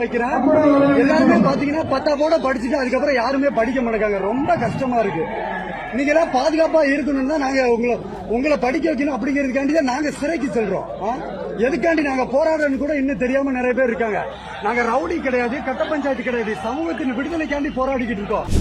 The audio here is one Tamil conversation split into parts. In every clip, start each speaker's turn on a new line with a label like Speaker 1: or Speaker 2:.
Speaker 1: வைக்கிறேன். எல்லாருமே பாத்தீங்கன்னா 10 படிச்சுட்டு அதுக்கப்புறம் யாருமே படிக்க மாட்டாங்க. ரொம்ப கஷ்டமா இருக்கு. நீங்க எல்லாம் பாதுகாப்பா இருக்கணும்னா நாங்க உங்களை படிக்க வைக்கணும் அப்படிங்கிறதுக்காண்டி தான் நாங்க சிறைக்கு செல்றோம். எதுக்காண்டி நாங்க போராடுறோம்னு கூட இன்னும் தெரியாம நிறைய பேர் இருக்காங்க. நாங்க ரவுடி கிடையாது, கட்ட பஞ்சாயத்து கிடையாது, சமூகத்தின் விடுதலைக்காண்டி போராடிக்கிட்டு இருக்கோம்.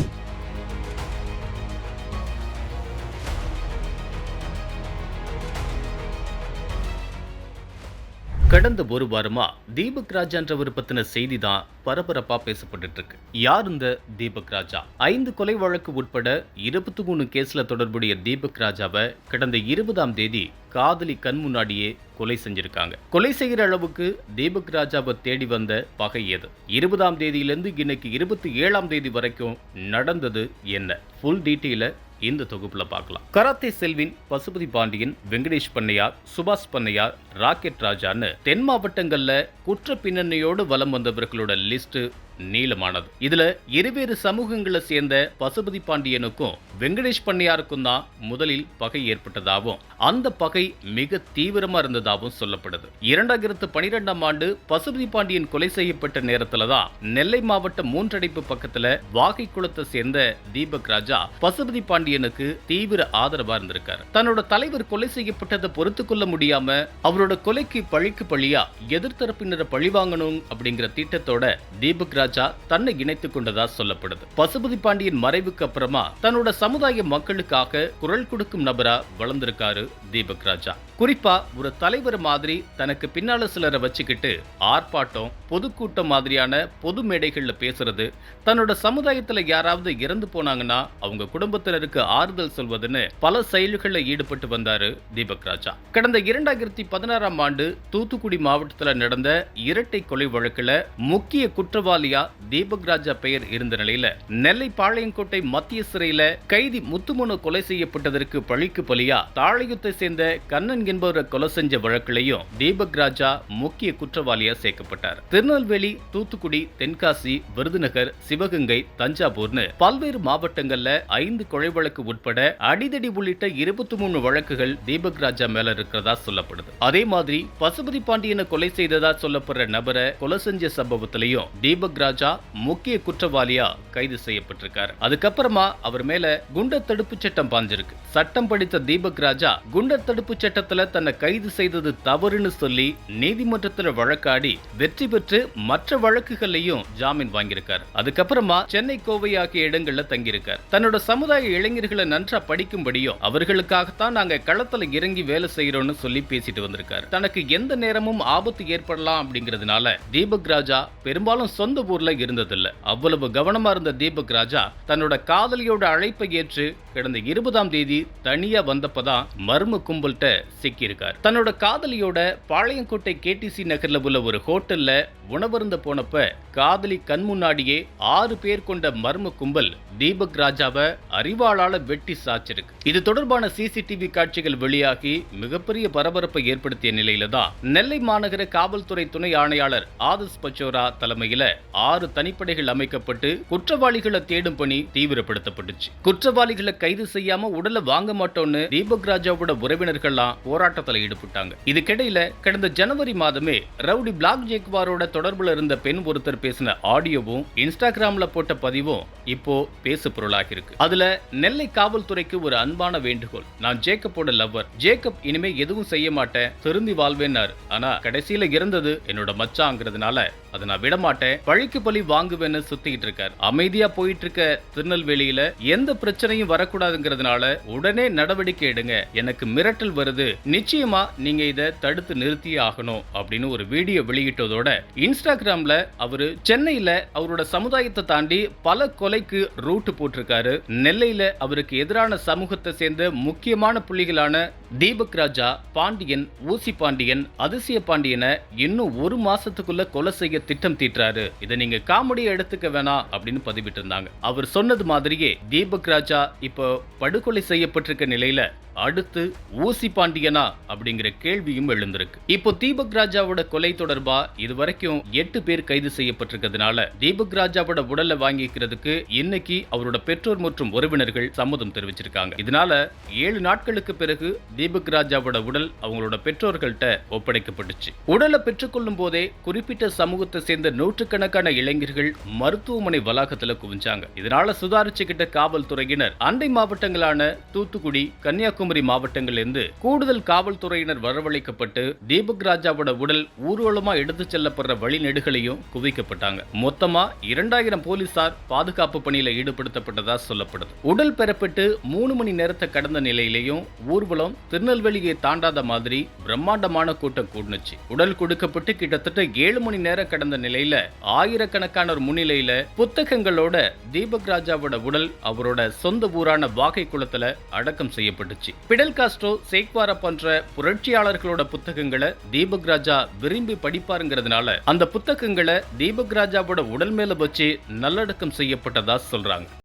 Speaker 2: கடந்த ஒரு வாரமா தீபக் ராஜான்றவர் பத்தின செய்தி தான் பரபரப்பா பேசப்பட்டு இருக்கு. யார் இந்த தீபக் ராஜா? 5 கொலை வழக்கு உட்பட 23 கேஸ்ல தொடர்புடைய தீபக் ராஜாவை கடந்த 20ஆம் தேதி காதலி கண் முன்னாடியே கொலை செஞ்சிருக்காங்க. கொலை செய்கிற அளவுக்கு தீபக் ராஜாவை தேடி வந்த பகை எது? 20ஆம் தேதியிலிருந்து இன்னைக்கு 27ஆம் தேதி வரைக்கும் நடந்தது என்ன? ஃபுல் டீட்டெயில இந்த தொகுப்புல பார்க்கலாம். கராத்தே செல்வின், பசுபதி பாண்டியன், வெங்கடேஷ் பண்ணையார், சுபாஷ் பண்ணையார், ராக்கெட் ராஜான்னு தென் மாவட்டங்கள்ல குற்ற பின்னணியோடு வலம் வந்தவர்களோட லிஸ்ட் நீளமானது. இதுல இருவேறு சமூகங்களை சேர்ந்த பசுபதி பாண்டியனுக்கும் வெங்கடேஷ் பண்ணையாருக்கும் தான் முதலில் பகை ஏற்பட்டதாகவும் அந்த பகை மிக தீவிரமா இருந்ததாகவும் சொல்லப்படுது. 2012ஆம் ஆண்டு பசுபதி பாண்டியன் கொலை செய்யப்பட்ட நேரத்துல தான் நெல்லை மாவட்டம் மூன்றடைப்பு பக்கத்துல வாகை குளத்தை சேர்ந்த தீபக் ராஜா பசுபதி பாண்டியனுக்கு தீவிர ஆதரவா இருந்திருக்காரு. தன்னோட தலைவர் கொலை செய்யப்பட்டதை பொறுத்து கொள்ள முடியாம அவரோட கொலைக்கு பழிக்கு பழியா எதிர்த்தரப்பினரை பழிவாங்கணும் அப்படிங்கிற திட்டத்தோட தீபக் ராஜா தன்னை இணைத்துக் கொண்டதா சொல்லப்படுது. பசுபதி பாண்டியன் மறைவுக்கு அப்புறமா தன்னோட சமுதாய மக்களுக்காக குரல் கொடுக்கும் நபரா வளர்ந்திருக்காரு தீபக் ராஜா. குறிப்பா ஒரு தலைவர் மாதிரி தனக்கு பின்னால சிலரை வச்சுக்கிட்டு ஆர்ப்பாட்டம், பொதுக்கூட்டம் மாதிரியான பொது மேடைகள்ல பேசுறது, தன்னோட சமுதாயத்துல யாராவது இறந்து போனாங்கன்னா அவங்க குடும்பத்தினருக்கு ஆறுதல் சொல்வதுன்னு பல செயல்களில் ஈடுபட்டு வந்தாரு தீபக் ராஜா. கடந்த 2016ஆம் ஆண்டு தூத்துக்குடி மாவட்டத்தில் நடந்த இரட்டை கொலை வழக்குல முக்கிய குற்றவாளியா தீபக் ராஜா பெயர் இருந்த நிலையில நெல்லை பாளையங்கோட்டை மத்திய சிறையில கைதி முத்துமனு கொலை செய்யப்பட்டதற்கு பழிக்கு பலியா தாளையத்தை சேர்ந்த கண்ணன் என்பவரை கொலை செஞ்ச வழக்கிலையும் தீபக் ராஜா முக்கிய குற்றவாளியா சேர்க்கப்பட்டார். திருநெல்வேலி, தூத்துக்குடி, தென்காசி, விருதுநகர், சிவகங்கை, தஞ்சாவூர்னு பல்வேறு மாவட்டங்கள்ல 5 கொலை வழக்கு உட்பட அடிதடி உள்ளிட்ட 23 வழக்குகள் தீபக் ராஜா மேல இருக்கிறதா சொல்லப்படுது. அதே மாதிரி பசுபதி பாண்டியனை கொலை செய்ததா சொல்லப்படுற நபரை கொலை செஞ்ச சம்பவத்திலையும் தீபக் ராஜா முக்கிய குற்றவாளியா கைது செய்யப்பட்டிருக்காரு. அதுக்கப்புறமா அவர் மேல குண்டர் தடுப்பு சட்டம் பாஞ்சிருக்கு. சட்டம் படித்த தீபக் ராஜா குண்டர் தடுப்பு சட்டத்துல தன்னை கைது செய்தது தவறுன்னு சொல்லி நீதிமன்றத்தில் வழக்காடி வெற்றி பெற்று மற்ற வழக்குகளையும் ஜாமீன் வாங்கியிருக்காரு. அதுக்கப்புறமா சென்னை, கோவை ஆகிய இடங்கள்ல தங்கியிருக்காரு. தன்னோட சமுதாய இளைஞர்களை நன்றா படிக்கும்படியும் அவர்களுக்காகத்தான் நாங்க களத்துல இறங்கி வேலை செய்யறோம்னு சொல்லி பேசிட்டு வந்திருக்காரு. தனக்கு எந்த நேரமும் ஆபத்து ஏற்படலாம் அப்படிங்கிறதுனால தீபக் ராஜா பெரும்பாலும் சொந்த ஊர்ல இருந்ததில்லை. அவ்வளவு கவனமா இருந்த தீபக் ராஜா தன்னோட காதலியோட அழைப்பை ஏற்று கடந்த 20ஆம் தேதி தனியா வந்தப்பதான் மர்ம கும்பல்கிட்ட சிக்கியிருக்கார். தன்னோட காதலியோட பாளையங்கோட்டை கேடிசி நகர்ல உள்ள ஒரு ஹோட்டல்ல உணவருந்த போனப்ப காதலி கண் முன்னாடியே 6 பேர் கொண்ட மர்ம கும்பல் தீபக் ராஜாவை அறிவாளால வெட்டி சாச்சிருக்கு. இது தொடர்பான சிசிடிவி காட்சிகள் வெளியாகி மிகப்பெரிய பரபரப்பை ஏற்படுத்திய நிலையில தான் நெல்லை மாநகர காவல்துறை துணை ஆணையாளர் ஆதர்ஸ் பச்சோரா தலைமையில 6 தனிப்படைகள் அமைக்கப்பட்டு குற்றவாளிகளை தேடும் பணி தீவிரப்படுத்தப்பட்டுச்சு. குற்றவாளிகளை கைது செய்யாம உடலை வாங்க மாட்டோம்னு தீபக் ராஜாவோட உறவினர்கள்லாம் போராட்டத்தில் ஈடுபட்டாங்க. இதுக்கிடையில கடந்த ஜனவரி மாதமே ரவுடி பிளாக் ஜேக்வாரோட தொடர்புல இருந்த பெண் ஒருத்தர் பேசின ஆடியோவும் இன்ஸ்டாகிராம்ல போட்ட பதிவும் இப்போ பேசு பொருளாகி இருக்கு. அதுல நெல்லை காவல்துறைக்கு ஒரு அன்பான வேண்டுகோள். நான் ஜேக்கப்போட லவ்வர். ஜேக்கப் இனிமே எதுவும் செய்ய மாட்டேன், திருந்தி வாழ்வேன்னாரு. ஆனா கடைசியில இறந்தது என்னோட மச்சாங்கிறதுனால அதை நான் விட மாட்டேன், பழிக்கு பழி வாங்குவேன்னு சுத்திட்டு இருக்காரு. அமைதியா போயிட்டு இருக்க திருநெல்வேலியில எந்த பிரச்சனையும் வரக்கூடாதுங்கிறதுனால உடனே நடவடிக்கை எடுங்க, எனக்கு மிரட்டல் வருது, நிச்சயமா நீங்க இதை தடுத்து நிறுத்தியே ஆகணும் அப்படின்னு ஒரு வீடியோ வெளியிட்டதோட இன்ஸ்டாகிராம்ல அவரு சென்னையில அவரோட சமுதாயத்தை தாண்டி பல கொலைக்கு ரூட் போட்டிருக்காரு. நெல்லையில அவருக்கு எதிரான சமூகத்தை சேர்ந்த முக்கியமான புள்ளிகளான தீபக் ராஜா, பாண்டியன், ஊசி பாண்டியன், அதிசய பாண்டியனை இன்னும் 1 மாசத்துக்குள்ள கொலை செய்ய திட்டம் தீட்டுறாரு. இதை நீங்க காமெடியை எடுத்துக்க வேணாம் அப்படின்னு பதிவிட்டு இருந்தாங்க. அவர் சொன்னது மாதிரியே தீபக் ராஜா இப்போ படுகொலை செய்யப்பட்டிருக்க நிலையில அடுத்து ஊசி பாண்டியனா அப்படிங்கிற கேள்வியும் எழுந்திருக்கு. இப்போ தீபக் ராஜாவோட கொலை தொடர்பா இதுவரைக்கும் 8 பேர் கைது செய்யப்பட்டிருக்கிறதுனால தீபக் ராஜாவோட உடலை வாங்கிக்கிறதுக்கு இன்னைக்கு அவரோட பெற்றோர் மற்றும் உறவினர்கள் சம்மதம் தெரிவிச்சிருக்காங்க. இதனால 7 நாட்களுக்கு பிறகு தீபக் ராஜாவோட உடல் அவங்களோட பெற்றோர்கள்ட்ட ஒப்படைக்கப்பட்டுச்சு. உடலை பெற்றுக்கொள்ளும் போதே குறிப்பிட்ட சமூகத்தை சேர்ந்த நூற்றுக்கணக்கான இளைஞர்கள் மருத்துவமனை வளாகத்துல குவிஞ்சாங்க. இதனால சுதாரிச்சுக்கிட்ட காவல்துறையினர் அண்டை மாவட்டங்களான தூத்துக்குடி, கன்னியாகுமரி மாவட்டங்களிலிருந்து கூடுதல் காவல்துறையினர் வரவழைக்கப்பட்டு தீபக் ராஜாவோட உடல் ஊர்வலமா எடுத்துச் செல்லப்படுற வழிநெடுகளையும் குவிக்கப்பட்டாங்க. மொத்தமா 2000 போலீசார் பாதுகாப்பு பணியில ஈடுபடுத்தப்பட்டதா சொல்லப்படுது. உடல் பெறப்பட்டு 3 மணி நேரத்தை கடந்த நிலையிலேயும் ஊர்வலம் திருநெல்வேலியை தாண்டாத மாதிரி பிரம்மாண்டமான கூட்டம் கூடுனுச்சு. உடல் கொடுக்கப்பட்டு கிட்டத்தட்ட 7 மணி நேரம் கடந்த நிலையில ஆயிரக்கணக்கானோர் முன்னிலையில புத்தகங்களோட தீபக் ராஜாவோட உடல் அவரோட சொந்த ஊரான வாகை குளத்துல அடக்கம் செய்யப்பட்டுச்சு. பிடல் காஸ்ட்ரோ, சேக்வாரா போன்ற புரட்சியாளர்களோட புத்தகங்களை தீபக் ராஜா விரும்பி படிப்பாருங்கிறதுனால அந்த புத்தகங்களை தீபக் ராஜாவோட உடல் மேல வச்சு நல்லடக்கம் செய்யப்பட்டதா சொல்றாங்க.